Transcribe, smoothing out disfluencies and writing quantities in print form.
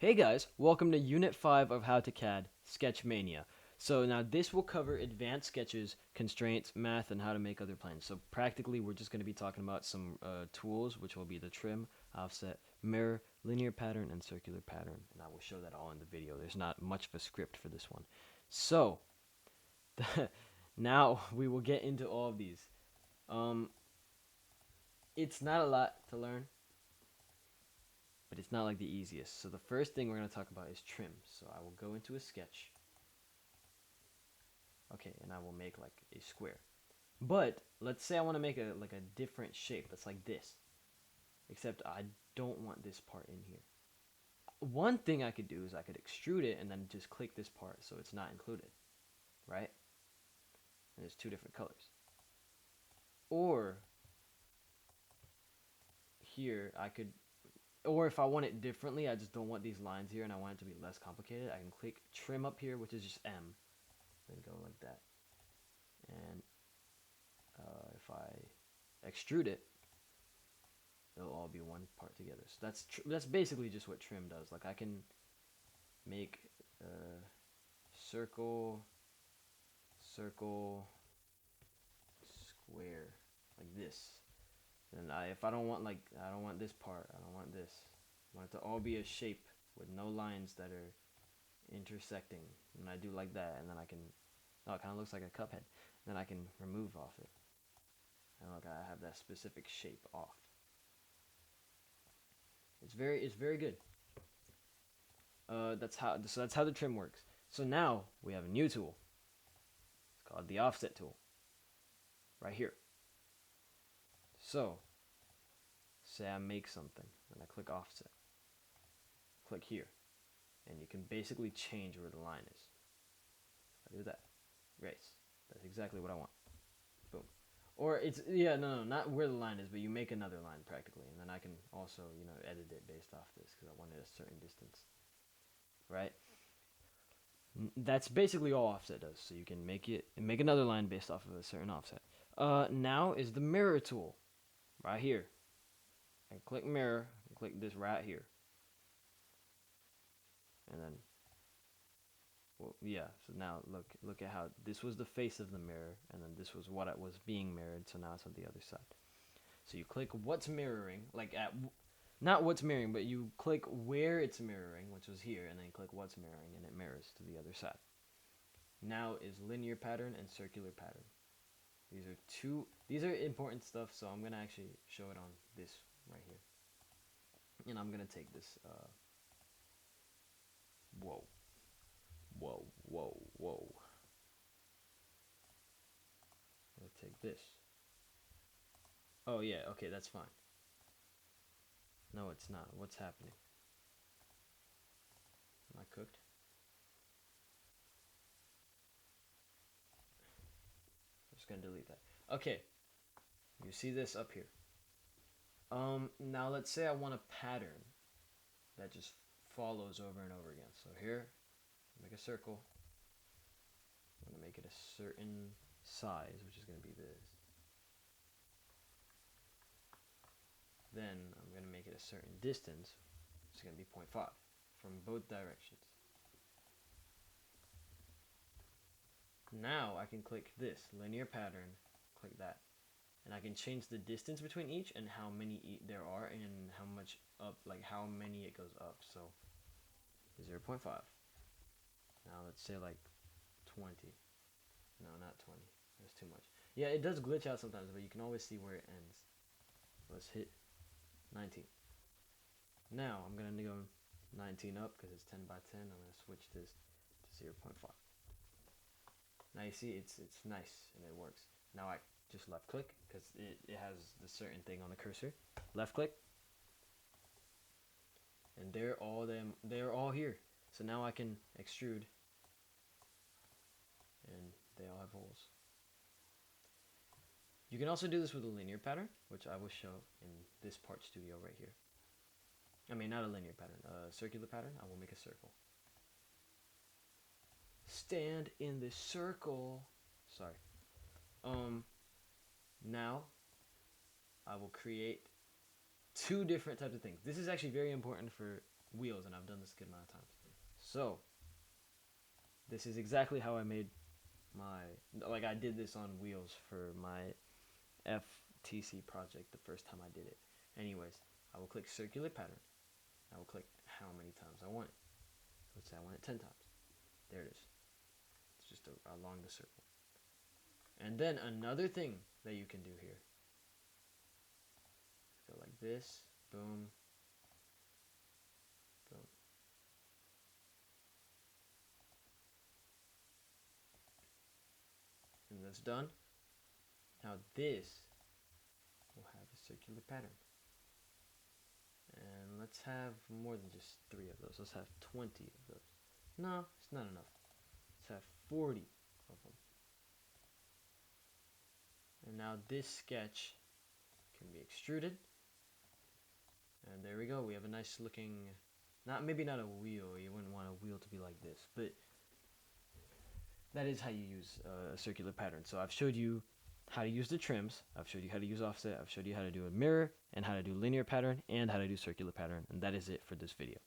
Hey guys, welcome to Unit 5 of How to CAD Sketch Mania. So now this will cover advanced sketches, constraints, math, and how to make other planes. So practically we're just going to be talking about some tools, which will be the trim, offset, mirror, linear pattern, and circular pattern. And I will show that all in the video. There's not much of a script for this one. So now we will get into all of these. Um, it's not a lot to learn, but it's not like the easiest. So the first thing we're going to talk about is trim. So I will go into a sketch. Okay, and I will make like a square. But let's say I want to make a like a different shape that's like this. Except I don't want this part in here. One thing I could do is I could extrude it and then just click this part so it's not included, right? And there's two different colors. Or here I could, or if I want it differently, I just don't want these lines here and I want it to be less complicated, I can click trim up here, which is just M, then go like that. And if I extrude it, it'll all be one part together. So that's basically just what trim does. Like I can make a circle, circle, square, like this. And if I don't want I don't want this part, I don't want this. I want it to all be a shape with no lines that are intersecting. And I do like that, and then I can, oh, it kind of looks like a cup head. Then I can remove off it. And look, I have that specific shape off. It's very good. That's how the trim works. So now we have a new tool. It's called the offset tool. Right here. So say I make something and I click offset. Click here. And you can basically change where the line is. I do that. Erase. That's exactly what I want. Boom. Or it's, yeah, no, not where the line is, but you make another line practically. And then I can also, edit it based off this because I wanted a certain distance. Right? That's basically all offset does. So you can make another line based off of a certain offset. Now is the mirror tool, right here. I click mirror, and click this right here, and then, well, yeah. So now look at how this was the face of the mirror, and then this was what it was being mirrored. So now it's on the other side. So you click what's mirroring, like at not what's mirroring, but you click where it's mirroring, which was here, and then you click what's mirroring, and it mirrors to the other side. Now is linear pattern and circular pattern. These are important stuff, so I'm gonna actually show it on this right here. And I'm gonna take this, whoa, whoa, whoa, whoa. I'm gonna take this. Oh yeah, okay, that's fine. No, it's not. What's happening? Am I cooked? I'm just gonna delete that. Okay, you see this up here. Now let's say I want a pattern that just follows over and over again. So here, make a circle. I'm gonna make it a certain size, which is gonna be this. Then I'm gonna make it a certain distance, which is gonna be 0.5 from both directions. Now I can click this linear pattern, click that, and I can change the distance between each and how many there are and how much up, like how many it goes up. So 0.5. Now let's say like 20. No, not 20. That's too much. Yeah, it does glitch out sometimes, but you can always see where it ends. Let's hit 19. Now I'm gonna go 19 up because it's 10 by 10. I'm gonna switch this to 0.5. Now you see it's nice and it works. Now I just left click because it has the certain thing on the cursor. Left click, and they're all here. So now I can extrude, and they all have holes. You can also do this with a linear pattern, which I will show in this part studio right here. I mean, not a linear pattern, a circular pattern. I will make a circle. Stand in the circle. Sorry. Now I will create two different types of things. This is actually very important for wheels, and I've done this a good amount of times. So this is exactly how I made my, like I did this on wheels for my FTC project the first time I did it. Anyways, I will click circulate pattern. I will click how many times I want it. Let's say I want it 10 times. There it is. It's just along the circle. And then another thing that you can do here. Go like this, boom, boom. And that's done. Now this will have a circular pattern. And let's have more than just 3 of those. Let's have 20 of those. No, it's not enough. Let's have 40 of them. And now this sketch can be extruded. And there we go. We have a nice looking, maybe not a wheel. You wouldn't want a wheel to be like this, but that is how you use a circular pattern. So I've showed you how to use the trims. I've showed you how to use offset. I've showed you how to do a mirror and how to do linear pattern and how to do circular pattern. And that is it for this video.